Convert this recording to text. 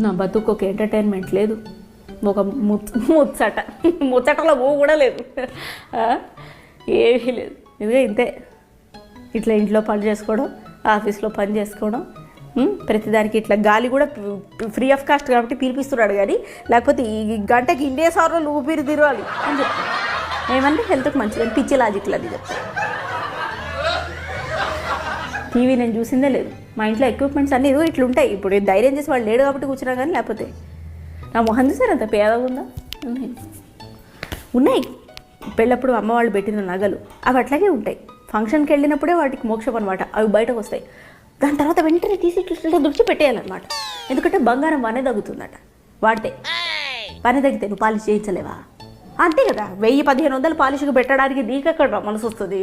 నా బతుకు ఒక ఎంటర్టైన్మెంట్ లేదు, ఒక ముచ్చటలో ఊ కూడా లేదు, ఏమీ లేదు. ఇదిగా ఇంతే, ఇట్లా ఇంట్లో పని చేసుకోవడం, ఆఫీస్లో పని చేసుకోవడం, ప్రతిదానికి ఇట్లా గాలి కూడా ఫ్రీ ఆఫ్ కాస్ట్ కాబట్టి పిలిపిస్తున్నాడు. కానీ లేకపోతే ఈ గంటకి ఇండియా సార్లు ఊపిరి తిరగాలి అని చెప్తాను. ఏమంటే హెల్త్కి మంచిది, పిచ్చి లాజిక్లు అది చెప్తాను. టీవీ నేను చూసిందే లేదు. మా ఇంట్లో ఎక్విప్మెంట్స్ అన్నీ ఇదిగో ఇట్లా ఉంటాయి. ఇప్పుడు ధైర్యం చేసి వాళ్ళు లేడు కాబట్టి కూర్చున్నా కానీ, లేకపోతే నా మొహం చూసారు అంత పేదగా ఉందా. ఉన్నాయి పెళ్ళప్పుడు అమ్మ వాళ్ళు పెట్టిన నగలు, అవి అట్లాగే ఉంటాయి. ఫంక్షన్కి వెళ్ళినప్పుడే వాటికి మోక్షం అనమాట, అవి బయటకు వస్తాయి. దాని తర్వాత వెంటనే తీసి ఇట్లా దుడిచి పెట్టేయాలన్నమాట. ఎందుకంటే బంగారం వనే తగ్గుతుందట వాడితే. వనే తగ్గితే నువ్వు పాలిష్ చేయించలేవా? అంతే కదా, 1000-1500 పాలిష్కి పెట్టడానికి నీకెక్కడ మనసు వస్తుంది.